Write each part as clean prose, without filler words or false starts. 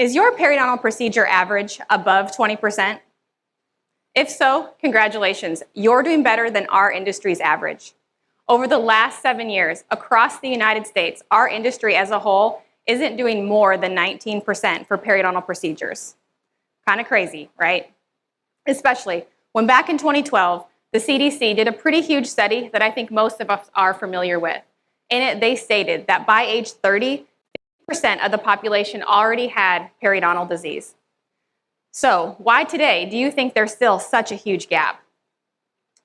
Is your periodontal procedure average above 20%? If so, congratulations, you're doing better than our industry's average. Over the last 7 years, across the United States, our industry as a whole isn't doing more than 19% for periodontal procedures. Kind of crazy, right? Especially when back in 2012, the CDC did a pretty huge study that I think most of us are familiar with. In it, they stated that by age 30, 50% of the population already had periodontal disease. So why today do you think there's still such a huge gap?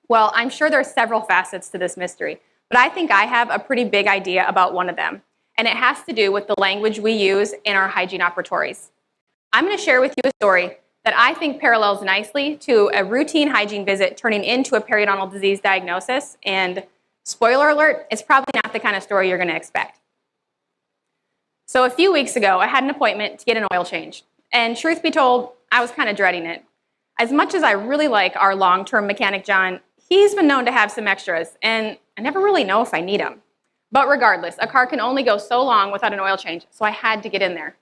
Well, I'm sure there's several facets to this mystery, but I think I have a pretty big idea about one of them, and it has to do with the language we use in our hygiene operatories. I'm going to share with you a story that I think parallels nicely to a routine hygiene visit turning into a periodontal disease diagnosis, and spoiler alert, it's probably not the kind of story you're going to expect. So a few weeks ago, I had an appointment to get an oil change, and truth be told, I was kind of dreading it. As much as I really like our long-term mechanic, John, he's been known to have some extras, and I never really know if I need them. But regardless, a car can only go so long without an oil change, so I had to get in there.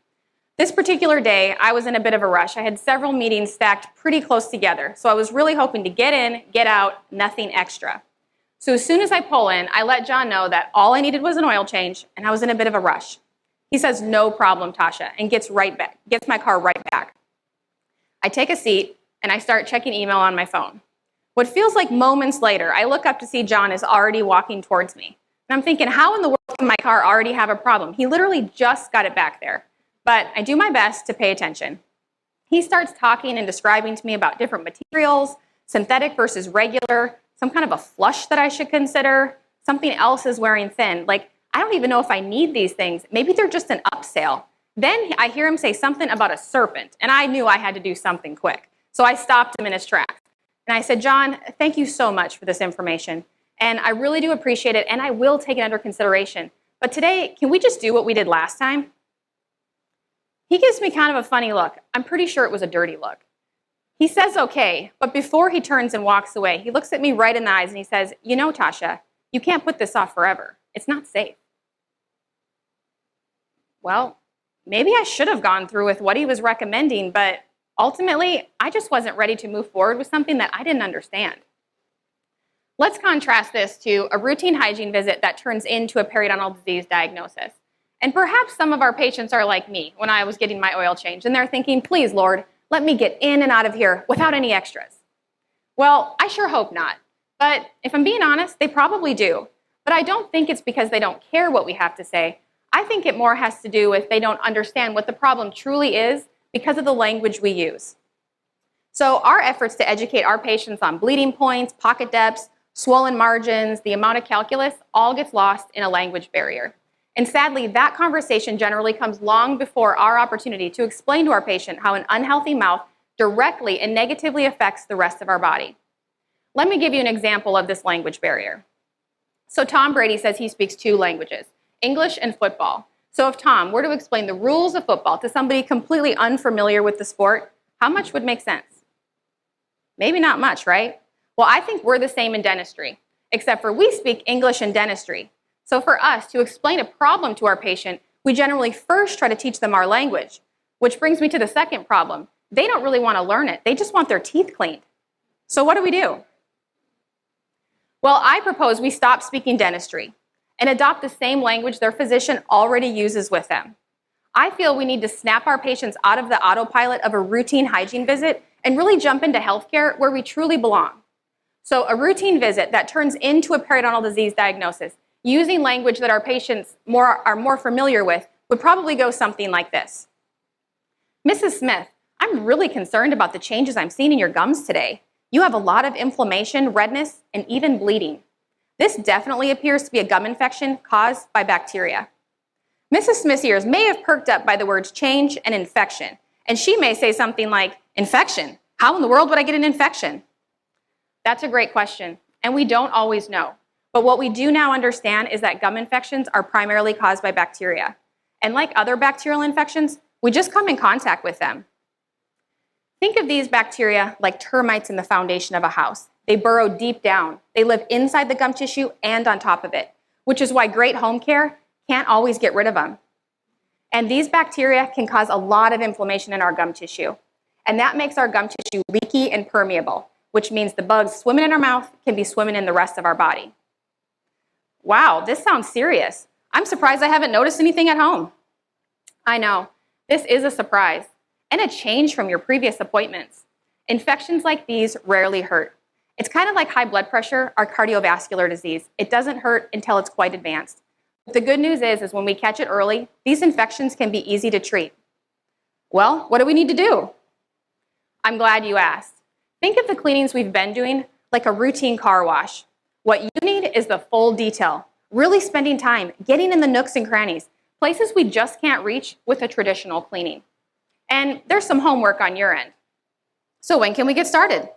This particular day, I was in a bit of a rush. I had several meetings stacked pretty close together, so I was really hoping to get in, get out, nothing extra. So as soon as I pull in, I let John know that all I needed was an oil change, and I was in a bit of a rush. He says, "No problem, Tasha," and gets my car right back. I take a seat, and I start checking email on my phone. What feels like moments later, I look up to see John is already walking towards me. And I'm thinking, how in the world can my car already have a problem? He literally just got it back there. But I do my best to pay attention. He starts talking and describing to me about different materials, synthetic versus regular, some kind of a flush that I should consider, something else is wearing thin. Like, I don't even know if I need these things. Maybe they're just an upsale. Then I hear him say something about a serpent, and I knew I had to do something quick. So I stopped him in his tracks. And I said, "John, thank you so much for this information. And I really do appreciate it, and I will take it under consideration. But today, can we just do what we did last time?" He gives me kind of a funny look. I'm pretty sure it was a dirty look. He says okay, but before he turns and walks away, he looks at me right in the eyes and he says, "You know, Tasha, you can't put this off forever. It's not safe." Well, maybe I should have gone through with what he was recommending, but ultimately, I just wasn't ready to move forward with something that I didn't understand. Let's contrast this to a routine hygiene visit that turns into a periodontal disease diagnosis. And perhaps some of our patients are like me when I was getting my oil change, and they're thinking, "Please, Lord, let me get in and out of here without any extras." Well, I sure hope not. But if I'm being honest, they probably do. But I don't think it's because they don't care what we have to say. I think it more has to do with they don't understand what the problem truly is because of the language we use. So our efforts to educate our patients on bleeding points, pocket depths, swollen margins, the amount of calculus, all gets lost in a language barrier. And sadly, that conversation generally comes long before our opportunity to explain to our patient how an unhealthy mouth directly and negatively affects the rest of our body. Let me give you an example of this language barrier. So Tom Brady says he speaks 2 languages, English and football. So if Tom were to explain the rules of football to somebody completely unfamiliar with the sport, how much would make sense? Maybe not much, right? Well, I think we're the same in dentistry, except for we speak English in dentistry. So for us to explain a problem to our patient, we generally first try to teach them our language, which brings me to the second problem. They don't really want to learn it. They just want their teeth cleaned. So what do? Well, I propose we stop speaking dentistry and adopt the same language their physician already uses with them. I feel we need to snap our patients out of the autopilot of a routine hygiene visit and really jump into healthcare where we truly belong. So a routine visit that turns into a periodontal disease diagnosis using language that our patients are more familiar with would probably go something like this. "Mrs. Smith, I'm really concerned about the changes I'm seeing in your gums today. You have a lot of inflammation, redness, and even bleeding. This definitely appears to be a gum infection caused by bacteria." Mrs. Smith's ears may have perked up by the words change and infection, and she may say something like, "Infection? How in the world would I get an infection?" That's a great question, and we don't always know. But what we do now understand is that gum infections are primarily caused by bacteria. And like other bacterial infections, we just come in contact with them. Think of these bacteria like termites in the foundation of a house. They burrow deep down. They live inside the gum tissue and on top of it, which is why great home care can't always get rid of them. And these bacteria can cause a lot of inflammation in our gum tissue. And that makes our gum tissue leaky and permeable, which means the bugs swimming in our mouth can be swimming in the rest of our body. Wow, this sounds serious. I'm surprised I haven't noticed anything at home. I know, this is a surprise and a change from your previous appointments. Infections like these rarely hurt. It's kind of like high blood pressure or cardiovascular disease. It doesn't hurt until it's quite advanced. But the good news is when we catch it early, these infections can be easy to treat. Well, what do we need to do? I'm glad you asked. Think of the cleanings we've been doing like a routine car wash. What you need is the full detail, really spending time getting in the nooks and crannies, places we just can't reach with a traditional cleaning. And there's some homework on your end. So when can we get started?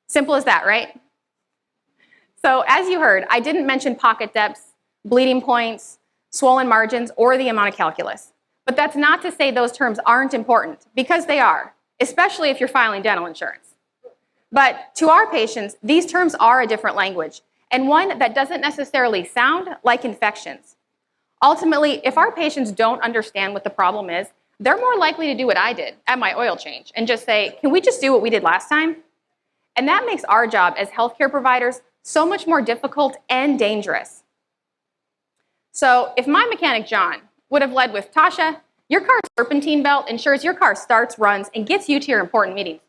Simple as that, right? So as you heard, I didn't mention pocket depths, bleeding points, swollen margins, or the amount of calculus. But that's not to say those terms aren't important, because they are, especially if you're filing dental insurance. But to our patients, these terms are a different language, and one that doesn't necessarily sound like infections. Ultimately, if our patients don't understand what the problem is, they're more likely to do what I did at my oil change and just say, can we just do what we did last time? And that makes our job as healthcare providers so much more difficult and dangerous. So if my mechanic, John, would have led with, Tasha, your car's serpentine belt ensures your car starts, runs, and gets you to your important meetings.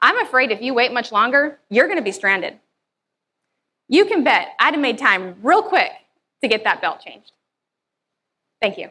I'm afraid if you wait much longer, you're going to be stranded. You can bet I'd have made time real quick to get that belt changed. Thank you.